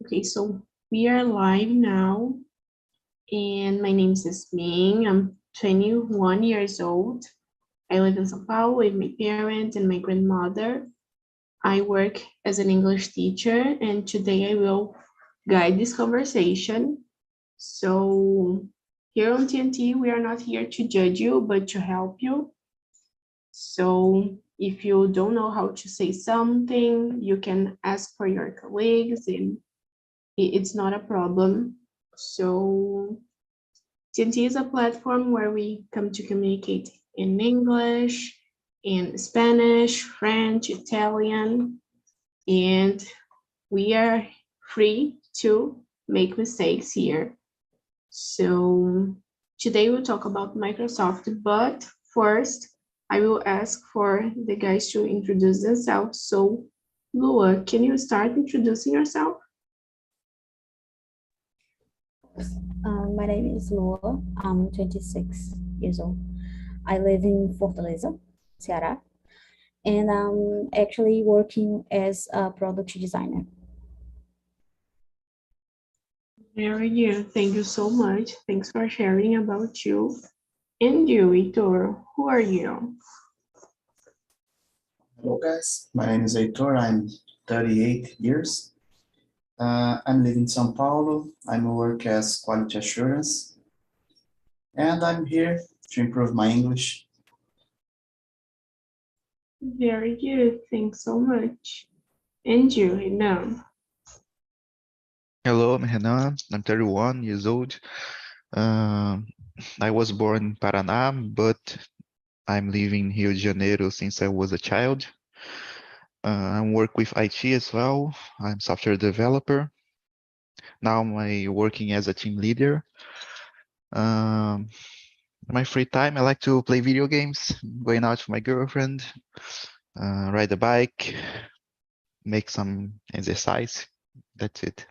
Okay, so we are live now, and my name is Yasmin. I'm 21 years old. I live in São Paulo with my parents and my grandmother. I work as an English teacher, and today I will guide this conversation. So, here on TNT, we are not here to judge you, but to help you. So, if you don't know how to say something, you can ask for your colleagues and it's not a problem. So TNT is a platform where we come to communicate in English, in Spanish, French, Italian, and we are free to make mistakes here. So today we'll talk about Microsoft, but first I will ask for the guys to introduce themselves. So Lua, can you start introducing yourself? My name is Lua. I'm 26 years old. I live in Fortaleza, Ceará, and I'm actually working as a product designer. Very good. Thank you so much. Thanks for sharing about you. And you, Heitor, who are you? Hello guys, my name is Heitor. I'm 38 years. I'm living in São Paulo. I work as quality assurance, and I'm here to improve my English. Very good. Thanks so much. And you, Renan? Hello, I'm Renan. I'm 31 years old. I was born in Paraná, but I'm living in Rio de Janeiro since I was a child. I work with IT as well. I'm software developer. Now I'm working as a team leader. My free time, I like to play video games, going out with my girlfriend, ride a bike, make some exercise. That's it.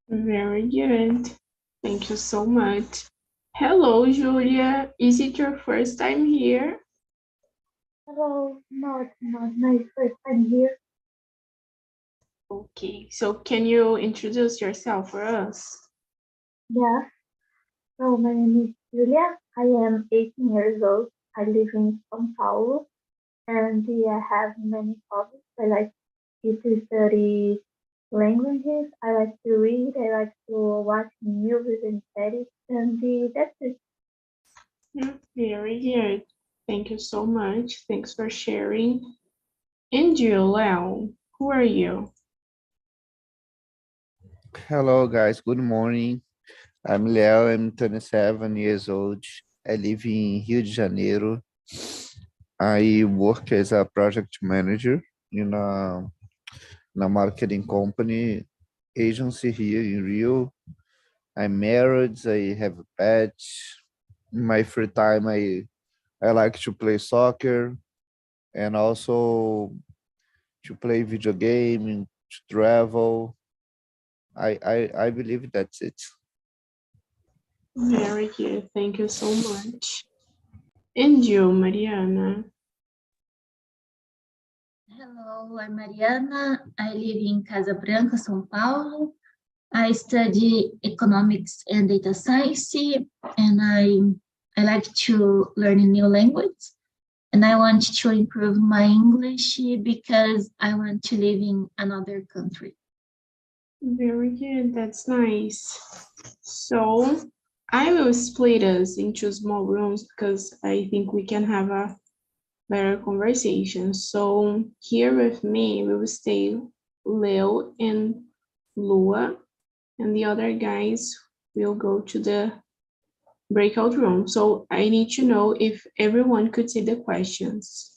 Very good. Thank you so much. Hello, Julia. Is it your first time here? Hello, no, it's not my first time here. Okay, so can you introduce yourself for us? Yeah, so my name is Julia. I am 18 years old. I live in São Paulo, and I have many hobbies. I like to study languages. I like to read. I like to watch movies and series, and that's it. Very good. Thank you so much. Thanks for sharing. And you, Leo, who are you? Hello guys, good morning. I'm Leo, I'm 27 years old. I live in Rio de Janeiro. I work as a project manager in a marketing company agency here in Rio. I'm married, I have a pet. In my free time I like to play soccer and also to play video game and to travel. I believe that's it. Very good. Thank you so much. And you, Mariana? Hello, I'm Mariana. I live in Casa Branca, São Paulo. I study economics and data science, and I like to learn a new language. And I want to improve my English because I want to live in another country. Very good. That's nice. So I will split us into small rooms because I think we can have a better conversation. So here with me, we will stay Leo and Lua, and the other guys will go to the breakout room. So I need to know if everyone could see the questions.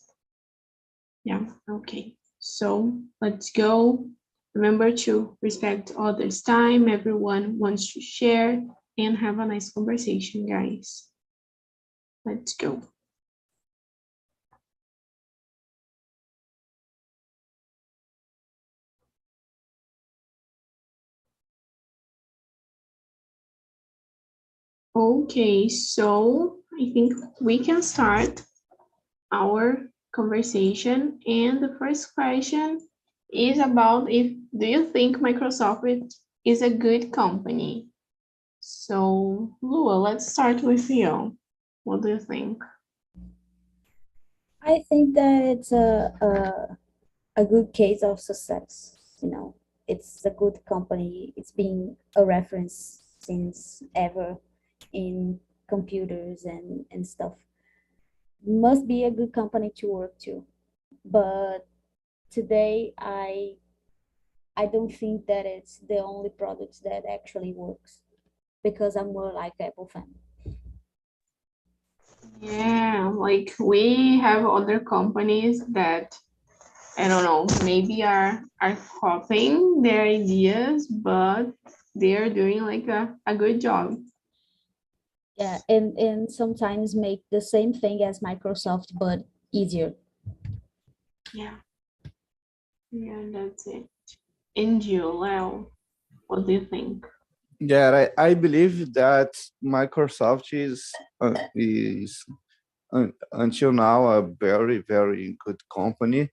Yeah, okay. So let's go. Remember to respect others' time. Everyone wants to share and have a nice conversation, guys. Let's go. Okay, so I think we can start our conversation. And the first question is about if do you think Microsoft is a good company? So, Lua, let's start with you. What do you think? I think that it's a good case of success. You know, it's a good company. It's been a reference since ever in computers and stuff. Must be a good company to work to. But today, I don't think that it's the only product that actually works because I'm more like Apple fan. Yeah, like we have other companies that I don't know, maybe are copying their ideas, but they are doing like a good job. Yeah, and sometimes make the same thing as Microsoft but easier. Yeah, yeah, that's it. And you, Leo, what do you think? Yeah, I believe that Microsoft is until now a very very good company.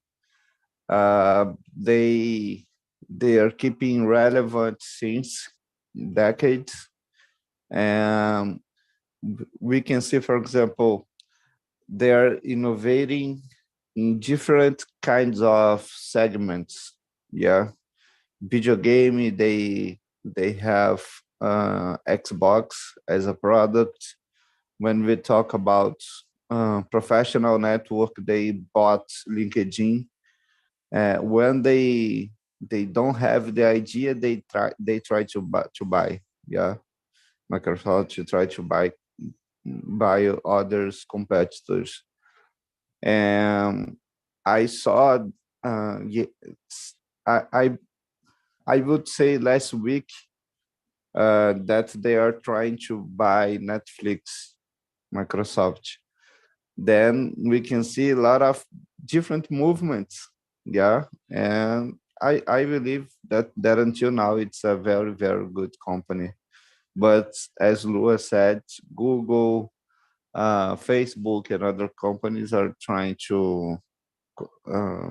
They are keeping relevant since decades, and we can see, for example, they are innovating in different kinds of segments. Yeah, video game, they have Xbox as a product. When we talk about professional network, they bought LinkedIn. When they don't have the idea, they try to buy. Yeah, Microsoft to try to buy others competitors. And I saw, I I I would say last week that they are trying to buy Netflix, Microsoft. Then we can see a lot of different movements. Yeah, and I believe that until now it's a very very good company. But as Lua said, Google, Facebook, and other companies are trying uh,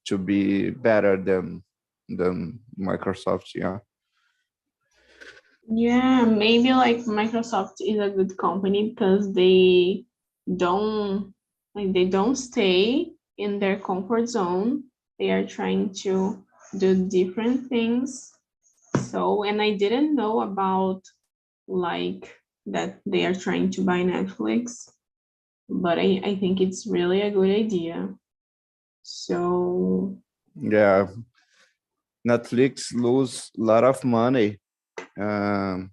to be better than Microsoft. Yeah. Yeah, maybe like Microsoft is a good company because don't they don't stay in their comfort zone. They are trying to do different things. So, and I didn't know about like that they are trying to buy Netflix, but I think it's really a good idea. So, Yeah, Netflix lose a lot of money um,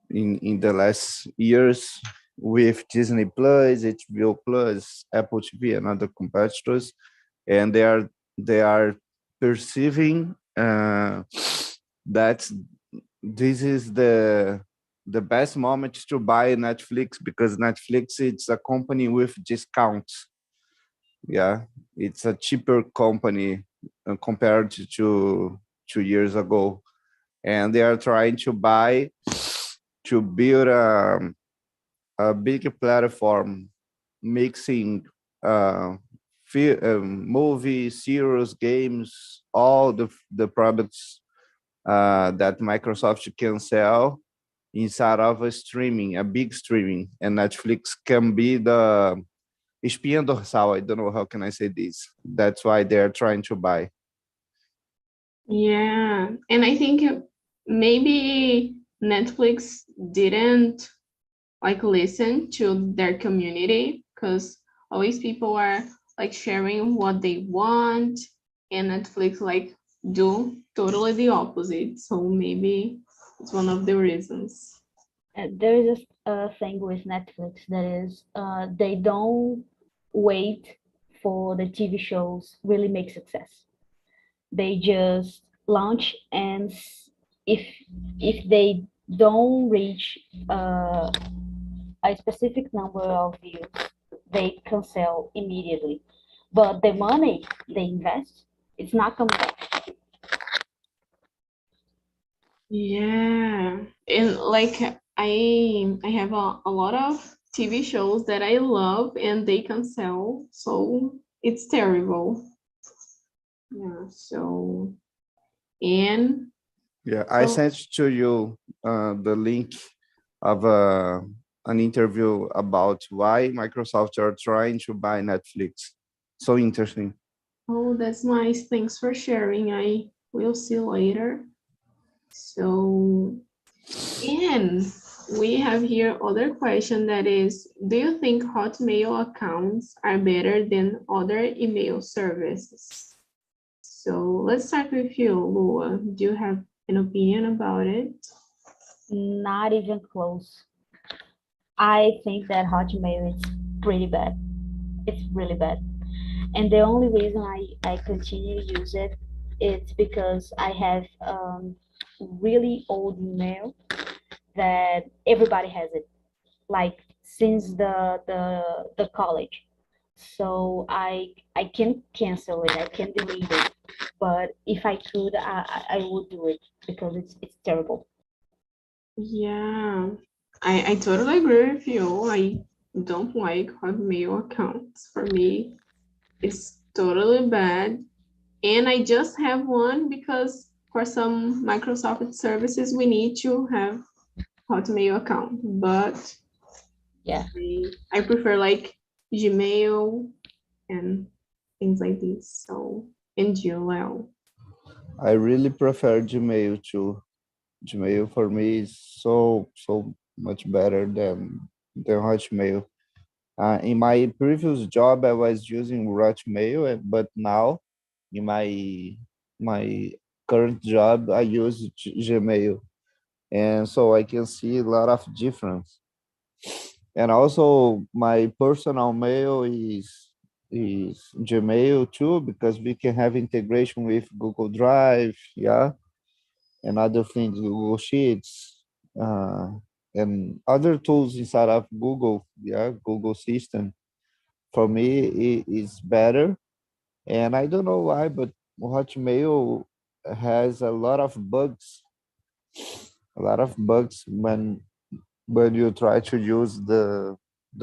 in the last years with Disney Plus, HBO Plus, Apple TV, and other competitors, and they are perceiving that this is the best moment to buy Netflix because Netflix it's a company with discounts. Yeah, it's a cheaper company compared to 2 years ago, and they are trying to build a big platform mixing uh, movies, series, games, all the products that Microsoft can sell inside of a big streaming, and Netflix can be the espinha dorsal. I don't know how can I say this. That's why they're trying to buy. yeah, and I think maybe Netflix didn't like listen to their community because always people are like sharing what they want and Netflix like do totally the opposite. So maybe it's one of the reasons. There is a thing with Netflix that is they don't wait for the TV shows really make success. They just launch and if if they don't reach a specific number of views, they cancel immediately. But the money they invest, it's not coming back. Yeah. And like I have a lot of TV shows that I love and they cancel. So it's terrible. Yeah, so, and Yeah, I so, sent to you the link of an interview about why Microsoft are trying to buy Netflix. So interesting. oh, that's nice. Thanks for sharing. I will see later. So, and we have here other question that is, do you think Hotmail accounts are better than other email services? So let's start with you, Lua. Do you have an opinion about it? Not even close. I think that Hotmail is pretty bad. It's really bad. And the only reason I continue to use it is because I have really old email that everybody has it, like since the college. So I can cancel it, I can delete it. But if I could, I would do it because it's terrible. Yeah, I totally agree with you. I don't like Hotmail accounts. For me, it's totally bad. And I just have one because for some Microsoft services, we need to have Hotmail account. But Yeah. I prefer like Gmail and things like this. So, and you, Leo. I really prefer Gmail too. Gmail for me is so much better than Hotmail. In my previous job, I was using Hotmail, but now in my current job, I use Gmail, and so I can see a lot of difference. And also, my personal mail is Gmail too because we can have integration with Google Drive, yeah, and other things, Google Sheets, uh, and other tools inside of Google, yeah, Google system. For me, it is better. And I don't know why, but Hotmail has a lot of bugs when you try to use the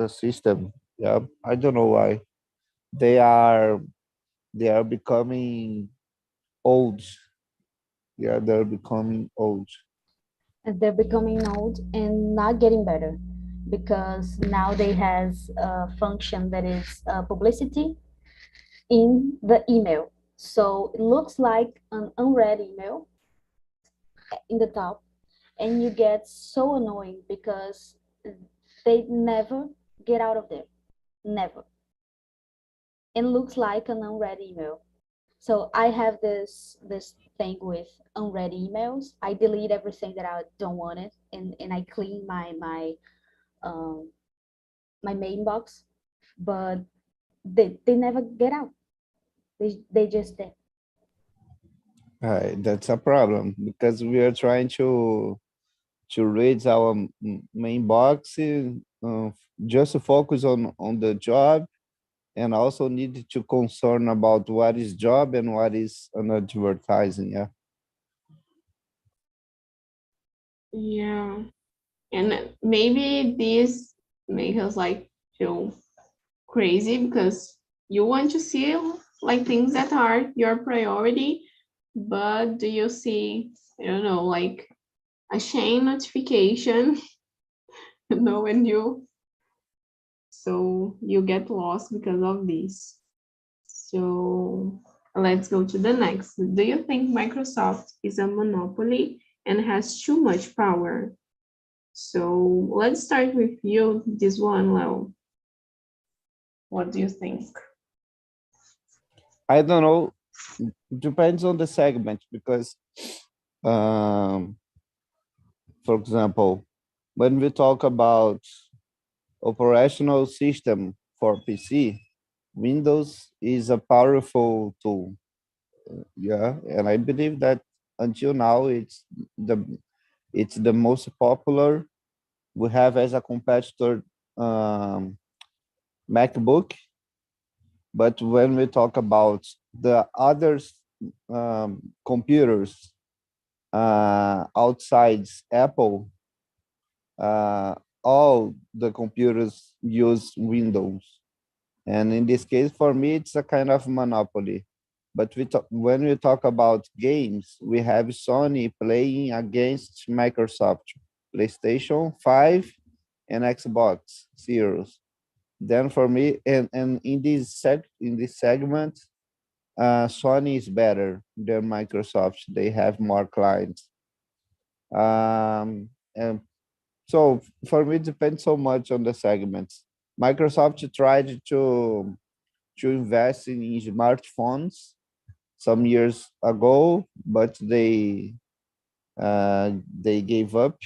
system. Yeah, I don't know why. They are they are becoming old. Yeah, they're becoming old. And they're becoming old and not getting better because now they has a function that is publicity in the email. So it looks like an unread email in the top, and you get so annoying because they never get out of there. Never. It looks like an unread email. So I have this thing with unread emails. I delete everything that I don't want it, and I clean um, my main box, but they never get out. They just there. That's a problem because we are trying to read our main box, just to focus on the job, and also need to concern about what is job and what is an advertising. Yeah. Yeah. And maybe this make us like feel crazy because you want to see like things that are your priority, but do you see, I don't know, like a chain notification, when you, so you get lost because of this. So let's go to the next. Do you think Microsoft is a monopoly and has too much power? So let's start with you, this one, Leo. What do you think? I don't know. Depends on the segment because, um, for example, when we talk about operational system for PC, Windows is a powerful tool. Yeah, and I believe that until now the it's the most popular. We have as a competitor um, MacBook, but when we talk about the other computers outside Apple, uh, all the computers use Windows. And in this case, for me, it's a kind of monopoly. But when we talk about games, we have Sony playing against Microsoft, PlayStation 5 and Xbox Series. Then for me, and in this segment, Sony is better than Microsoft. They have more clients. And so for me, it depends so much on the segments. Microsoft tried to invest in smartphones some years ago, but they gave up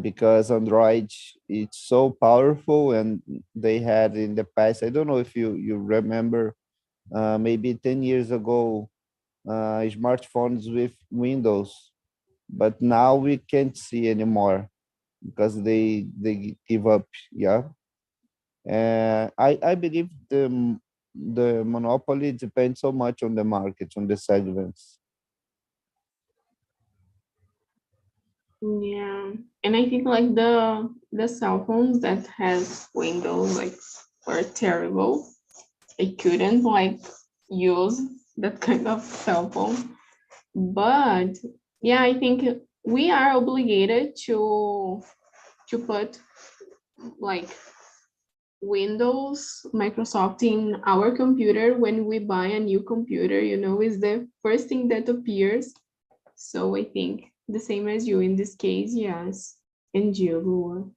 because Android is so powerful, and they had in the past. I don't know if you remember, maybe 10 years ago, smartphones with Windows, but now we can't see anymore because they give up. Yeah, I believe the monopoly depends so much on the market, on the segments. Yeah, and I think like the cell phones that has Windows like were terrible. I couldn't like use that kind of cell phone. But yeah, I think we are obligated to put like Windows, Microsoft in our computer when we buy a new computer, is the first thing that appears. So I think the same as you in this case, yes. And you, Lua.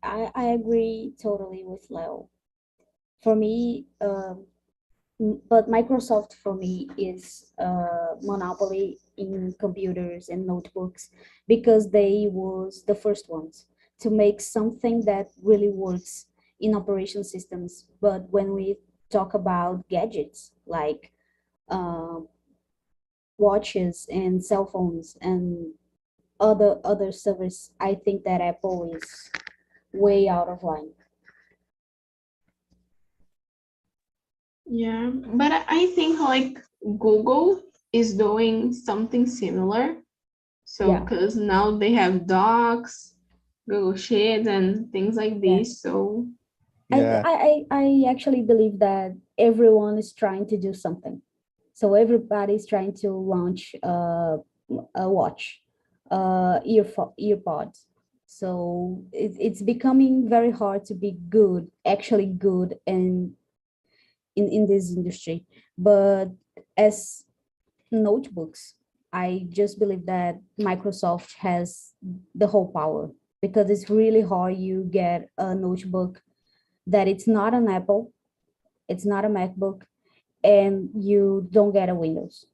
I agree totally with Leo. For me, but Microsoft for me is a monopoly in computers and notebooks because they was the first ones to make something that really works in operation systems. But when we talk about gadgets like uh, watches and cell phones and other service, I think that Apple is way out of line. Yeah, but I think like Google is doing something similar. So, Yeah. because now they have Docs, Google Sheets, and things like this. So, Yeah, I actually believe that everyone is trying to do something. So everybody's trying to launch a watch, earpods. So it's becoming very hard to be good, actually good, and in this industry. But as notebooks, I just believe that Microsoft has the whole power because it's really hard you get a notebook that it's not an Apple, it's not a MacBook, and you don't get a Windows.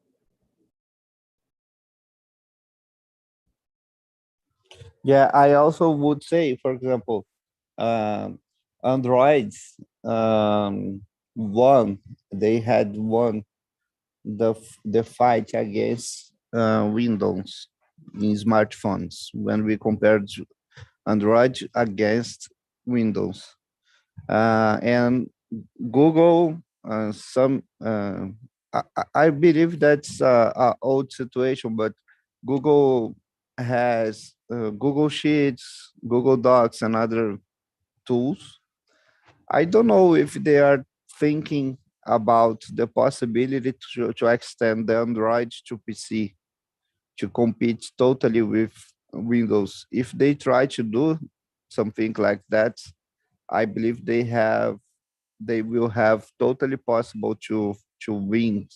yeah. I also would say, for example, um, Androids won. They had won the fight against Windows in smartphones when we compared Android against Windows. And Google, some I believe that's a old situation, but Google has Google Sheets, Google Docs, and other tools. I don't know if they are thinking about the possibility to extend the Android to PC to compete totally with Windows. If they try to do something like that, I believe they will have totally possible to win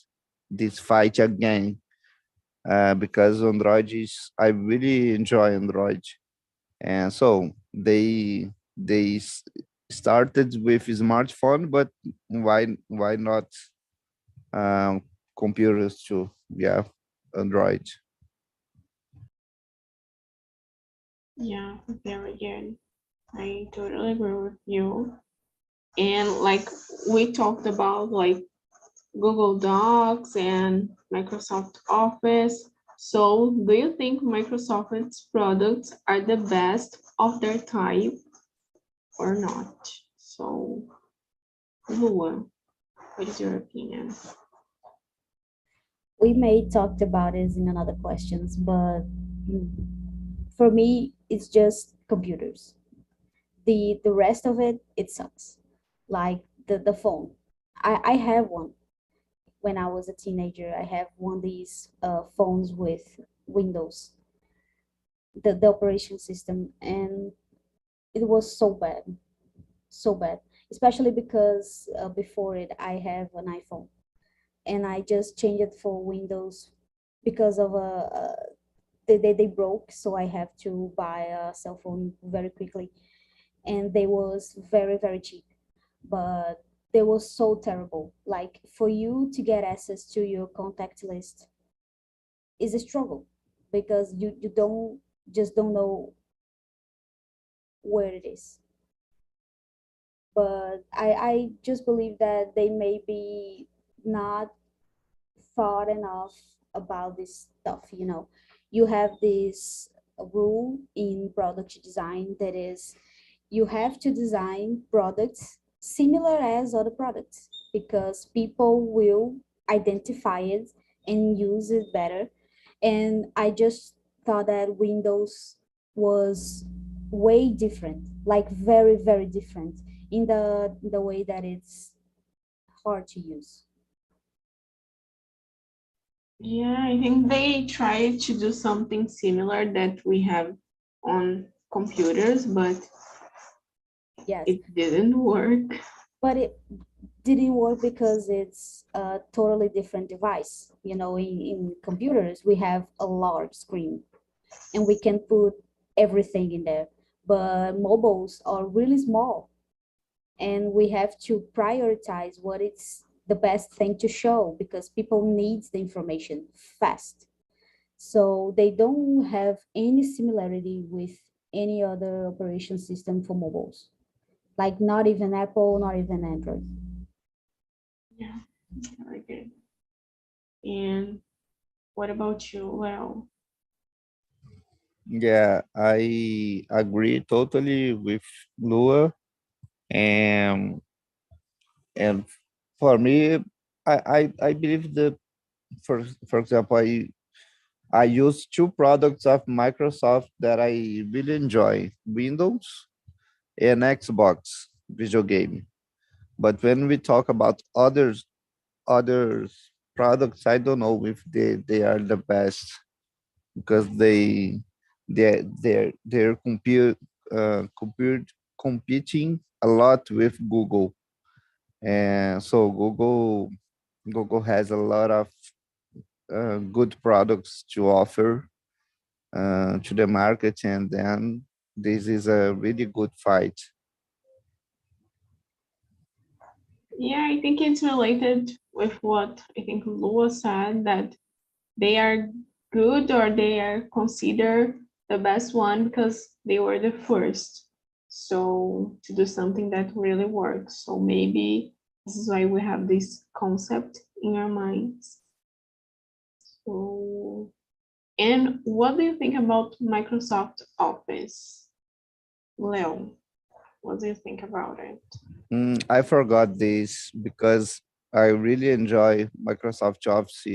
this fight again. Because Android is, I really enjoy Android, and so they started with smartphone, but why not um, computers too? Yeah, Android. yeah, very good. I totally agree with you. And like we talked about like Google Docs and Microsoft Office. So, do you think Microsoft's products are the best of their type or not? So, Lua, what is your opinion? We may talked about this in another questions, but mm, for me, it's just computers. The rest of it, it sucks. like the phone. I have one. When I was a teenager, I have one of these phones with Windows, the operation system, and it was so bad, especially because before it I have an iPhone, and I just changed it for Windows because of they broke, so I have to buy a cell phone very quickly, and they was very cheap, but they was so terrible. Like for you to get access to your contact list is a struggle because you don't just don't know where it is. But I just believe that they may be not thought enough about this stuff. You have this rule in product design that is you have to design products similar as other products because people will identify it and use it better. And I just thought that Windows was way different, like very different in the way that it's hard to use. Yeah, I think they tried to do something similar that we have on computers, but Yes, it didn't work. but it didn't work because it's a totally different device. In computers, we have a large screen and we can put everything in there. But mobiles are really small and we have to prioritize what is the best thing to show because people needs the information fast. So they don't have any similarity with any other operation system for mobiles. Like not even Apple, not even Android. Yeah, very good. And what about you? Well, Yeah, I agree totally with Lua. And and for me, I believe that for example, I use two products of Microsoft that I really enjoy: Windows and Xbox video game. But when we talk about others products, I don't know if they are the best because they're competing a lot with Google. And so Google has a lot of good products to offer to the market, and then this is a really good fight. yeah, I think it's related with what I think Lua said that they are good or they are considered the best one because they were the first. So to do something that really works. So maybe this is why we have this concept in our minds. So, and what do you think about Microsoft Office? Leo, what do you think about it? I forgot this because I really enjoy Microsoft Office,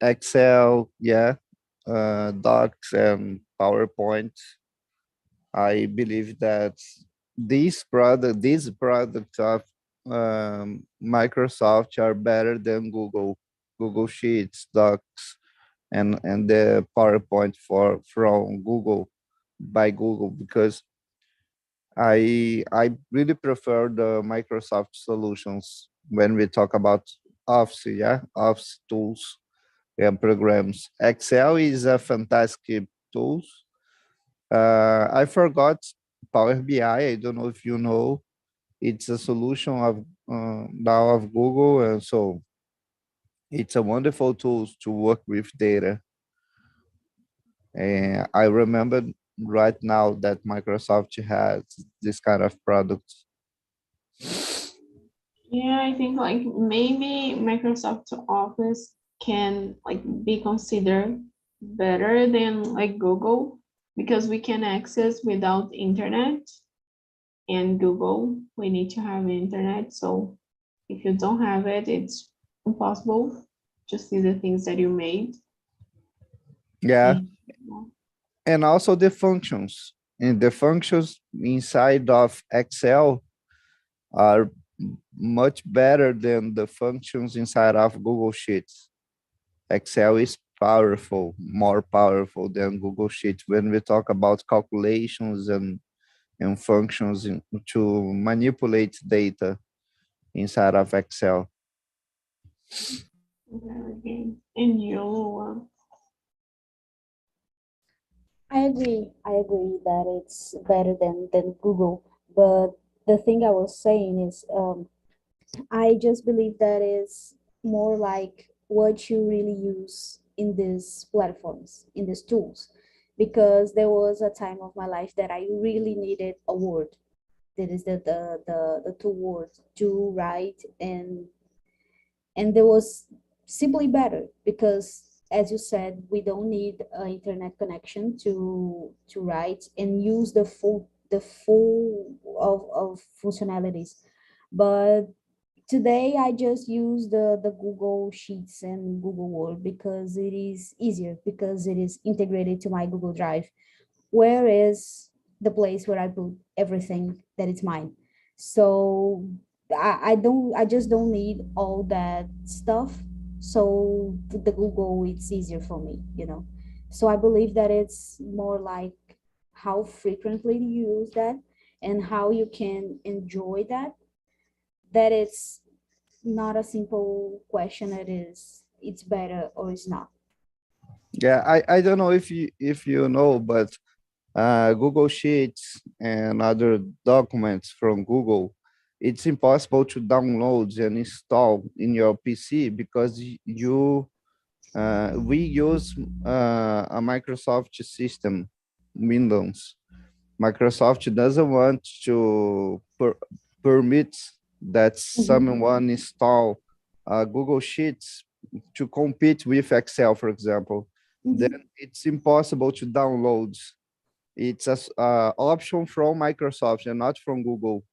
Excel, yeah, Docs and PowerPoint. I believe that these products of Microsoft are better than Google Sheets, Docs, and the PowerPoint from Google by Google because I really prefer the Microsoft solutions when we talk about Office, yeah, Office tools and programs. Excel is a fantastic tool. I forgot Power BI. I don't know if you know. It's a solution of now of Google, and so it's a wonderful tool to work with data. And I remember right now that Microsoft has this kind of products. Yeah, I think like maybe Microsoft Office can like be considered better than like Google because we can access without internet and Google we need to have internet. So if you don't have it, it's impossible to see the things that you made. Yeah, And, and also the functions. And the functions inside of Excel are much better than the functions inside of Google Sheets. Excel is powerful, more powerful than Google Sheets when we talk about calculations and functions to manipulate data inside of Excel. Very good. And you, Lua? I agree. I agree that it's better than Google. But the thing I was saying is, I just believe that is more like what you really use in these platforms, in these tools. Because there was a time of my life that I really needed a word. That is the two words, do, write, and there was simply better because as you said we don't need an internet connection to write and use the full of functionalities, but today I just use the Google Sheets and Google Word because it is easier, because it is integrated to my Google Drive, where is the place where I put everything that is mine. So I just don't need all that stuff. So the Google, it's easier for me, you know. So I believe that it's more like how frequently you use that and how you can enjoy that. That it's not a simple question. It is, it's better or it's not. Yeah, I don't know if you know, but Google Sheets and other documents from Google, it's impossible to download and install in your PC because we use a Microsoft system, Windows. Microsoft doesn't want to permit that someone install Google Sheets to compete with Excel, for example. Then it's impossible to download. It's a option from Microsoft and not from Google,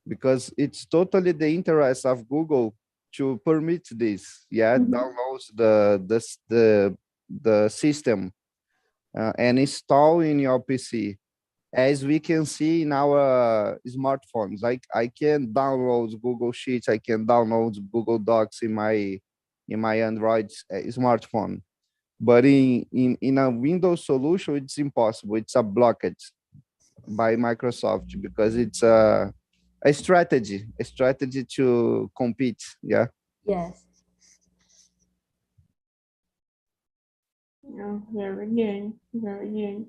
because it's totally the interest of Google to permit this. Yeah, downloads the system and install in your PC. As we can see in our smartphones, like I can download Google Sheets, I can download Google Docs in my Android smartphone. But in a Windows solution, it's impossible. It's a blockage by Microsoft because it's a strategy to compete. Yeah. Yes. Yeah, very good, very good.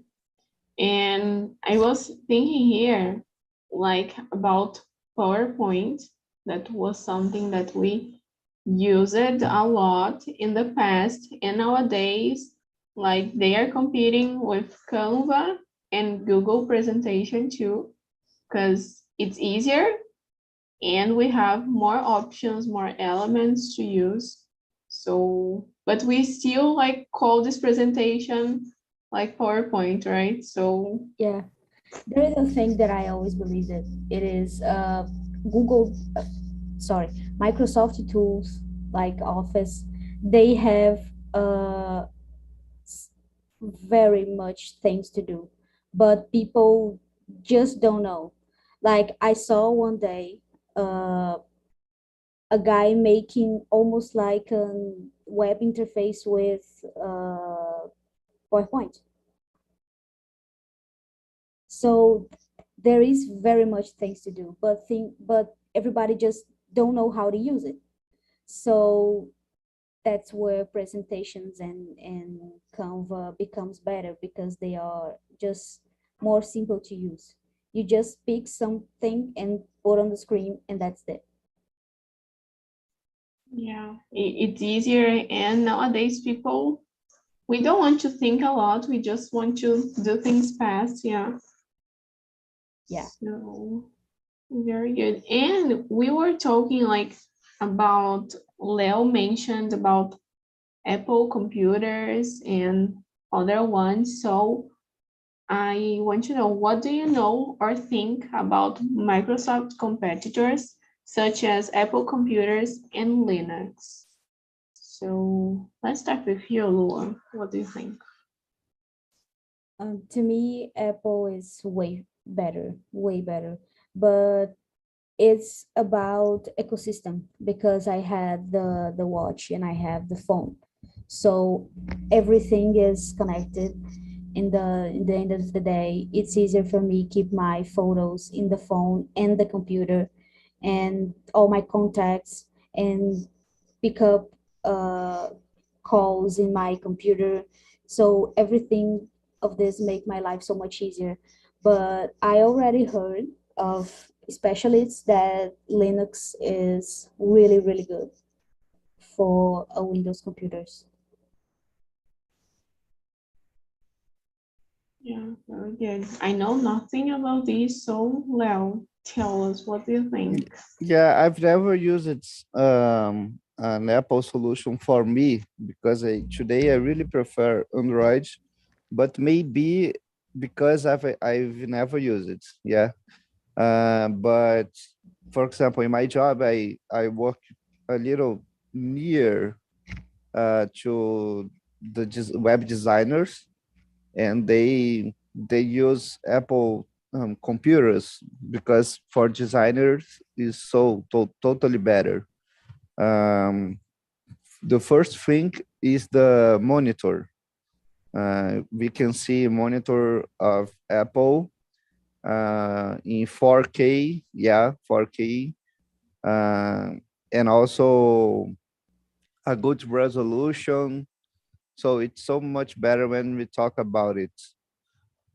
And I was thinking here, like about PowerPoint. That was something that we used a lot in the past, and nowadays, like they are competing with Canva and Google Presentation too, because it's easier and we have more options, more elements to use. So, but we still like call this presentation like PowerPoint, right? So, Yeah. There is a thing that I always believe that it is Google, sorry, Microsoft tools like Office, they have very much things to do, but people just don't know. Like I saw one day a guy making almost like a web interface with PowerPoint. So there is very much things to do, but everybody just don't know how to use it. So that's where presentations and Canva becomes better because they are just more simple to use. You just pick something and put on the screen and that's it. yeah, it's easier. And nowadays, people, we don't want to think a lot. We just want to do things fast. Yeah. Yeah. So, very good. And we were talking like about, Leo mentioned about Apple computers and other ones. So I want to know, what do you know or think about Microsoft competitors such as Apple computers and Linux? So let's start with you, Lua. What do you think? To me, Apple is way better, way better. But it's about ecosystem because I had the watch and I have the phone. So everything is connected. In the end of the day, it's easier for me keep my photos in the phone and the computer and all my contacts and pick up uh, calls in my computer. So everything of this make my life so much easier. But I already heard of specialists that Linux is really, really good for Windows computers. Yeah, very good. I know nothing about this, so Leo, tell us, what do you think? Yeah, I've never used an Apple solution for me because today I really prefer Android, but maybe because I've never used it. Yeah. But for example, in my job, I work a little near to the web designers, and they use Apple computers because for designers is totally better. Um, the first thing is the monitor. We can see a monitor of Apple in 4K, yeah, 4K, uh, and also a good resolution. So it's so much better when we talk about it,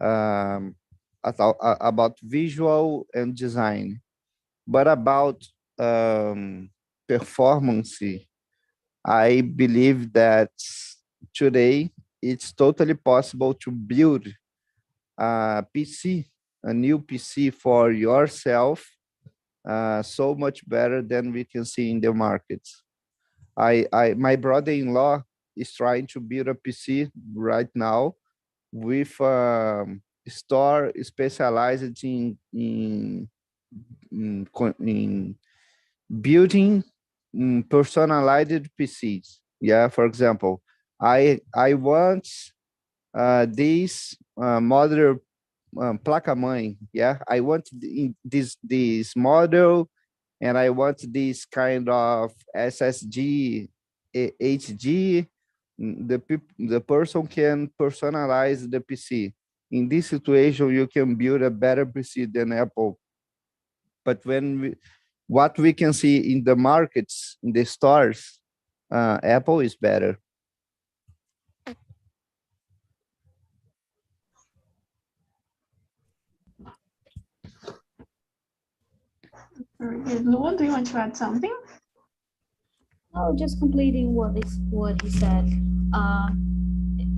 um, about visual and design. But about performance, I believe that today it's totally possible to build a PC, a new PC for yourself, so much better than we can see in the market. My brother-in-law is trying to build a PC right now with store specialized in building personalized PCs. Yeah, for example, I want this mother placa-mãe. Yeah, I want this model, and I want this kind of SSD, HD. The person can personalize the PC. In this situation, you can build a better PC than Apple. But what we can see in the markets, in the stores, Apple is better. Very good. Lua, do you want to add something? Oh, just completing what he said.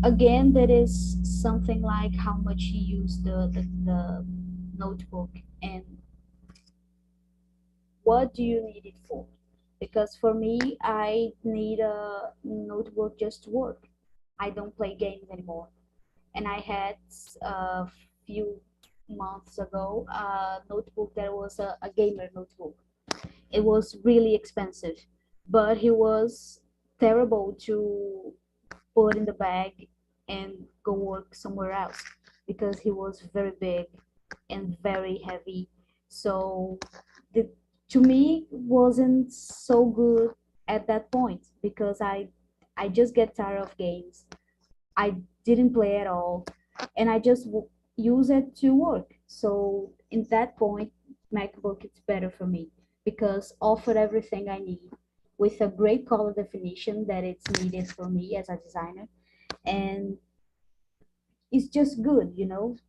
Again, that is something like how much he used the notebook and what do you need it for? Because for me, I need a notebook just to work. I don't play games anymore. And I had a few months ago a notebook that was a gamer notebook. It was really expensive, but he was terrible to put in the bag and go work somewhere else because he was very big and very heavy. So the to me wasn't so good at that point because I just get tired of games. I didn't play at all, and I just use it to work. So in that point, MacBook is better for me because offer everything I need with a great color definition that it's needed for me as a designer, and it's just good,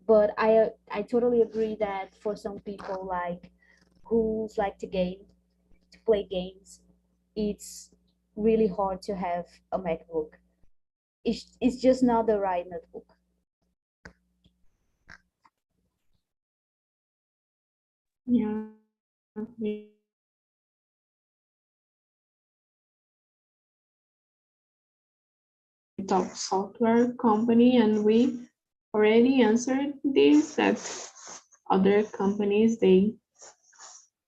But I totally agree that for some people like who like to play games, it's really hard to have a MacBook. It's just not the right notebook. Yeah. We top software company, and we already answered this, that other companies, they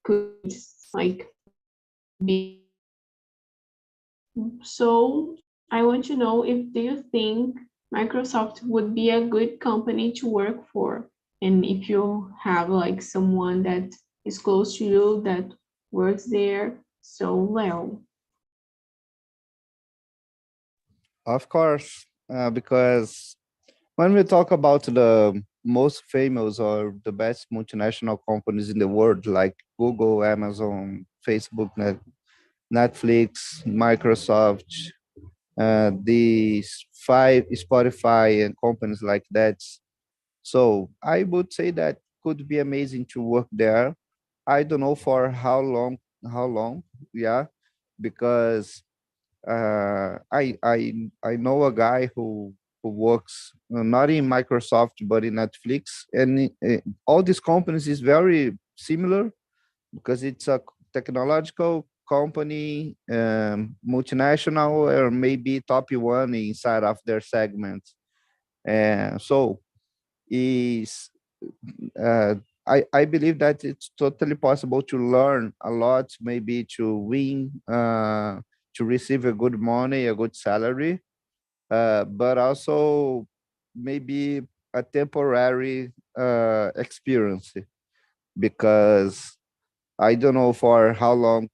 could like be. So I want to know, if do you think Microsoft would be a good company to work for? And if you have like someone that is close to you that works there. So, Leo. Of course, because when we talk about the most famous or the best multinational companies in the world, like Google, Amazon, Facebook, Netflix, Microsoft, these five Spotify and companies like that. So I would say that could be amazing to work there. I don't know for how long, yeah, because I know a guy who works not in Microsoft but in Netflix, and all these companies is very similar because it's a technological company, multinational, or maybe top one inside of their segment. And so is uh, I believe that it's totally possible to learn a lot, maybe to win, to receive a good money, a good salary, but also maybe a temporary experience, because I don't know for how long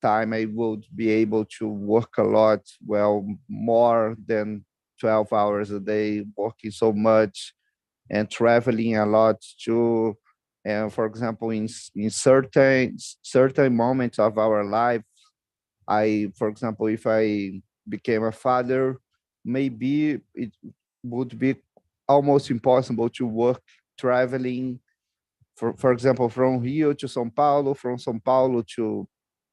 time I would be able to work a lot, well, more than 12 hours a day, working so much and traveling a lot too. And for example, in certain moments of our life, for example, if I became a father, maybe it would be almost impossible to work traveling, for example, from Rio to São Paulo, from São Paulo to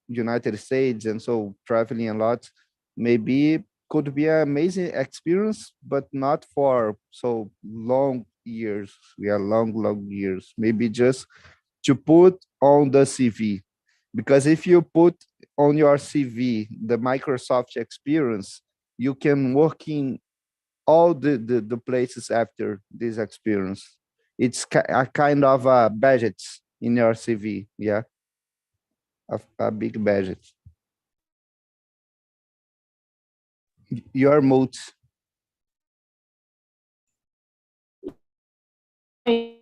United States, and so traveling a lot maybe could be an amazing experience, but not for so long years. We are long years. Maybe just to put on the CV, because if you put on your CV the Microsoft experience, you can work in all the places after this experience. It's a kind of a budget in your CV, yeah, a big budget. Your mood. I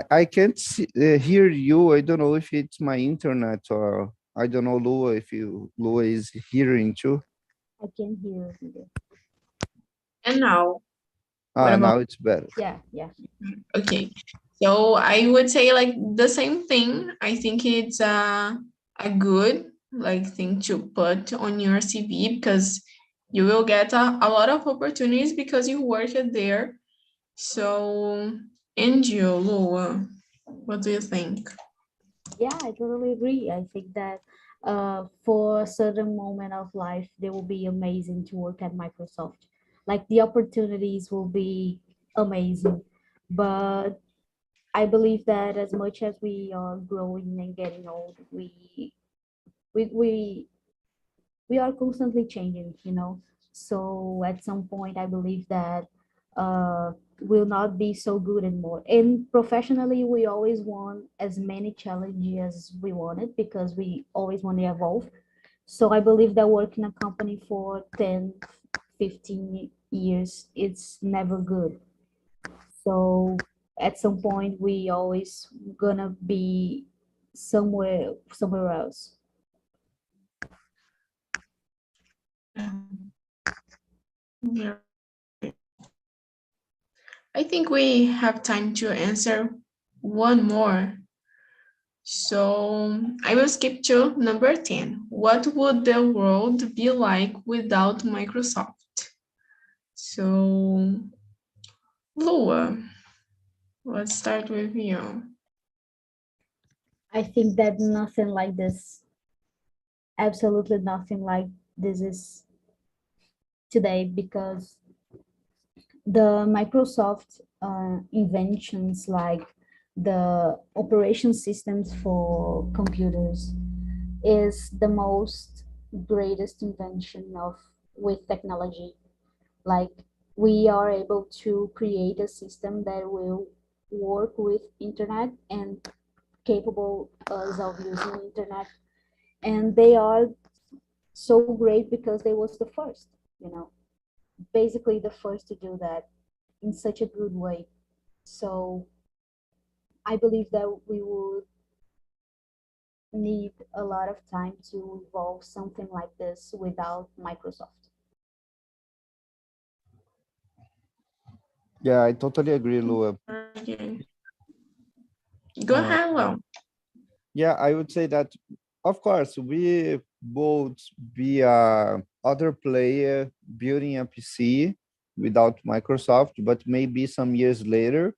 I can't hear you. I don't know if it's my internet, or I don't know, Lua, if Lua is hearing too. I can hear you. and now, what about? Now it's better. Yeah, yeah. Okay, so I would say like the same thing. I think it's a good like thing to put on your CV, because you will get a lot of opportunities because you worked there. So, and you, Lua, what do you think? Yeah, I totally agree. I think that for a certain moment of life, they will be amazing to work at Microsoft. Like the opportunities will be amazing. But I believe that as much as we are growing and getting old, we we we are constantly changing, you know. So at some point, I believe that will not be so good anymore. And professionally, we always want as many challenges as we wanted because we always want to evolve. So I believe that working a company for 10, 15 years, it's never good. So at some point, we always gonna be somewhere else. Yeah. I think we have time to answer one more. So I will skip to number 10. What would the world be like without Microsoft? So, Lua, let's start with you. I think that nothing like this, absolutely nothing like this is today, because the Microsoft inventions like the operation systems for computers is the most greatest invention of with technology. Like we are able to create a system that will work with internet and capable of using internet, and they are so great because they was the first, you know, basically the first to do that in such a good way. So I believe that we would need a lot of time to evolve something like this without Microsoft. Yeah, I totally agree, Lua. Okay. Go Uh, ahead, Lo. Yeah, I would say that, of course, we both be a other player building a PC without Microsoft, but maybe some years later,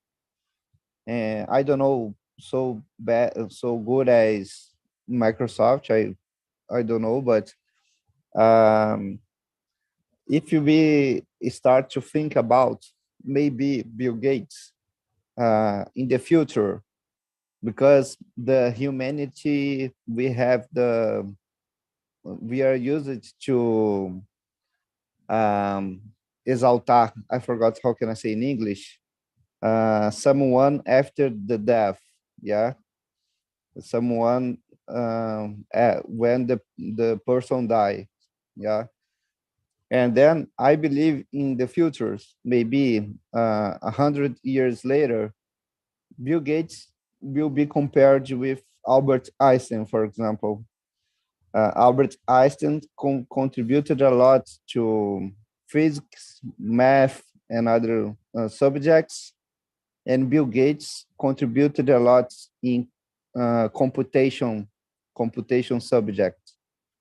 and I don't know so bad, so good as Microsoft. I don't know, but um, if you be start to think about maybe Bill Gates in the future, because the humanity we are used to um, exaltar. I forgot how can I say in English. Someone after the death. Yeah, someone when the person die. Yeah, and then I believe in the futures, maybe 100 years later, Bill Gates will be compared with Albert Einstein, for example. Albert Einstein contributed a lot to physics, math, and other subjects, and Bill Gates contributed a lot in computation subject.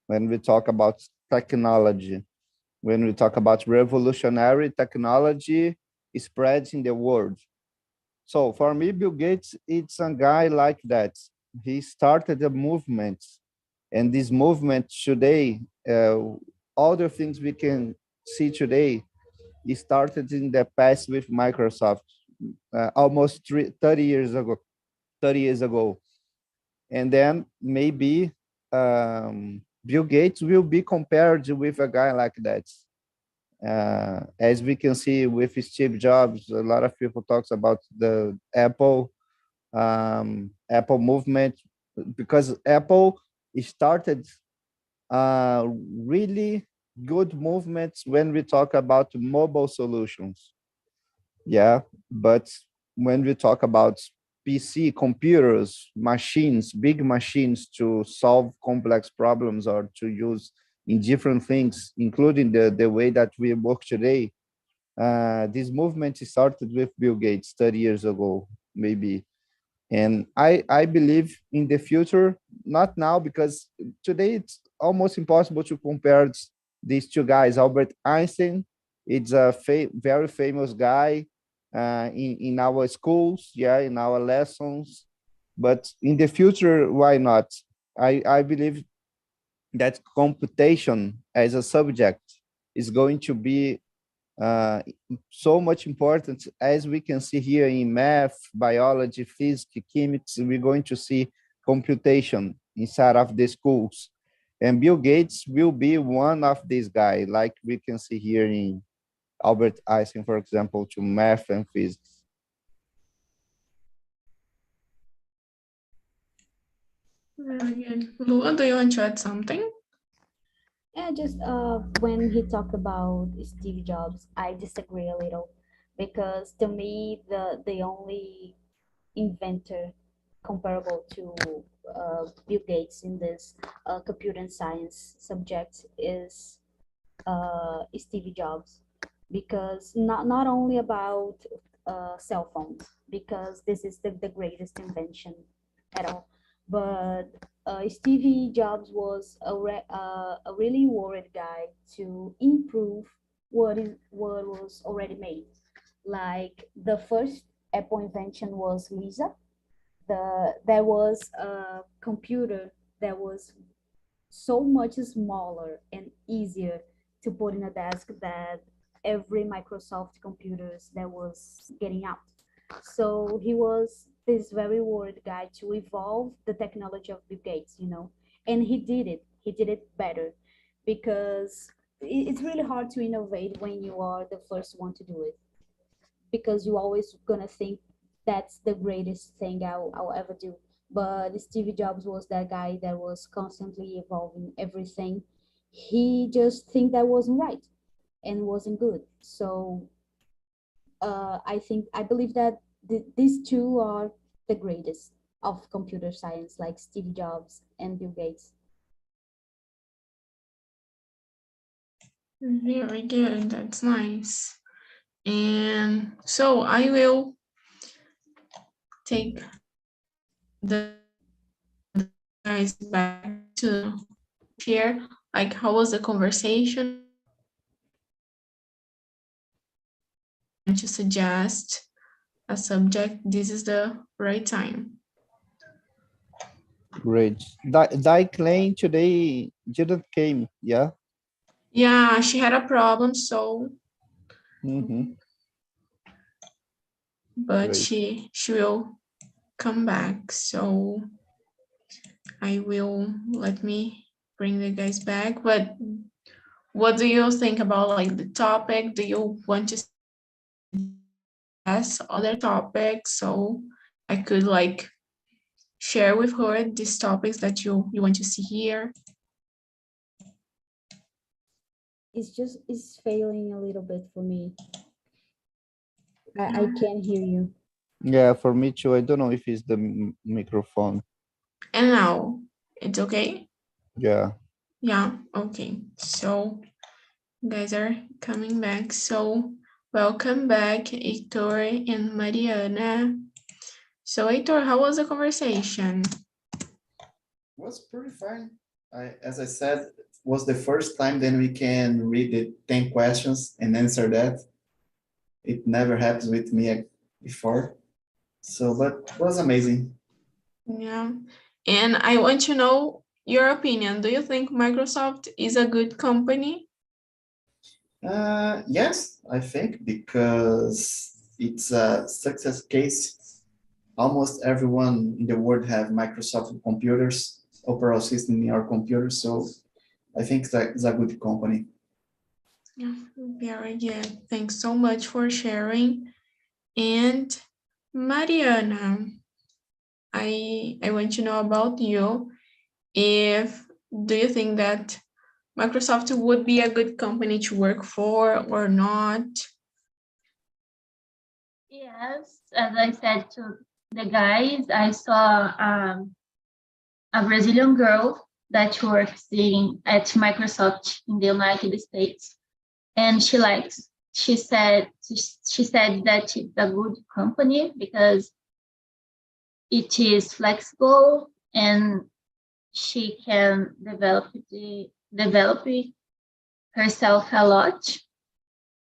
When we talk about technology, when we talk about revolutionary technology spreads in the world. So for me, Bill Gates, it's a guy like that. He started a movement, and this movement today, all the things we can see today, it started in the past with Microsoft, almost 30 years ago. 30 years ago, and then maybe Bill Gates will be compared with a guy like that. As we can see with Steve Jobs, a lot of people talks about the Apple movement, because Apple started really good movements when we talk about mobile solutions. Yeah, but when we talk about PC, computers, machines, big machines to solve complex problems or to use in different things, including the way that we work today, this movement started with Bill Gates 30 years ago, maybe. And I believe in the future, not now, because today it's almost impossible to compare these two guys. Albert Einstein, it's a very famous guy in our schools, yeah, in our lessons. But in the future, why not? I believe that computation as a subject is going to be uh, so much important, as we can see here in math, biology, physics, chemistry. We're going to see computation inside of the schools, and Bill Gates will be one of these guys, like we can see here in Albert Einstein, for example, to math and physics. Very good. Lua, do you want to add something? Yeah, just when he talked about Steve Jobs, I disagree a little, because to me the only inventor comparable to Bill Gates in this computer and science subject is Steve Jobs, because not only about cell phones, because this is the greatest invention at all, but Stevie Jobs was a really worried guy to improve what was already made. Like the first Apple invention was Lisa. There was a computer that was so much smaller and easier to put in a desk that every Microsoft computers that was getting out. So he was this very worried guy to evolve the technology of Bill Gates, and he did it. He did it better, because it's really hard to innovate when you are the first one to do it, because you always gonna think that's the greatest thing I'll ever do. But Steve Jobs was that guy that was constantly evolving everything. He just think that wasn't right and wasn't good. So I believe that these two are the greatest of computer science, like Steve Jobs and Bill Gates. Very good. That's nice. And so I will take the guys back to share, like, how was the conversation? To suggest a subject, this is the right time. Great. Claim today didn't came, yeah? Yeah, she had a problem, so but Great. she will come back. So I will let me bring the guys back. But what do you think about like the topic? Do you want to ask other topics so I could like share with her these topics that you want to see here? It's failing a little bit for me. I can't hear you. Yeah, for me too. I don't know if it's the microphone. And now it's okay? Yeah. Yeah, okay. So guys are coming back. So welcome back, Heitor and Mariana. So Heitor, how was the conversation? Was pretty fun. As I said, was the first time then we can read the 10 questions and answer that. It never happened with me before. So, but it was amazing. Yeah. And I want to know your opinion. Do you think Microsoft is a good company? Yes, I think because it's a success case. Almost everyone in the world have Microsoft computers, operating system in our computers. So I think that it's a good company. Yeah, very good. Thanks so much for sharing. And Mariana, I want to know about you. Do you think that Microsoft would be a good company to work for or not? Yes, as I said to the guys, I saw a Brazilian girl that works at Microsoft in the United States, and she said that it's a good company because it is flexible and she can develop herself a lot,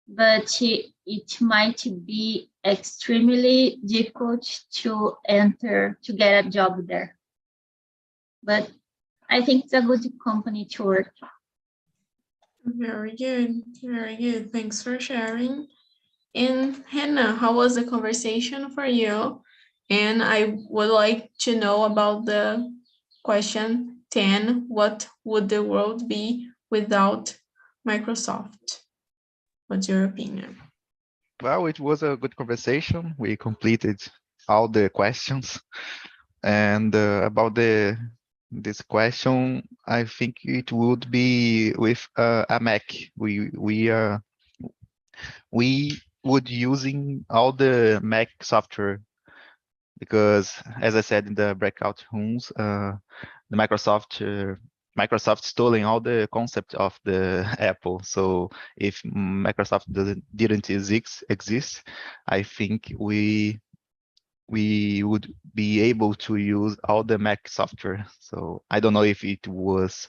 but it might be extremely difficult to get a job there. But I think it's a good company to work. Very good, very good. Thanks for sharing. And Hannah, how was the conversation for you? And I would like to know about the question 10, what would the world be without Microsoft? What's your opinion? Well, it was a good conversation. We completed all the questions. And about this question, I think it would be with a Mac. We would using all the Mac software because, as I said in the breakout rooms, the Microsoft stolen all the concept of the Apple. So if Microsoft didn't exist, I think we would be able to use all the Mac software. So I don't know if it was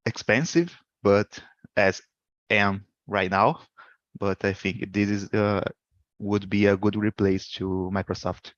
expensive, but as am right now, but I think this is would be a good replace to Microsoft.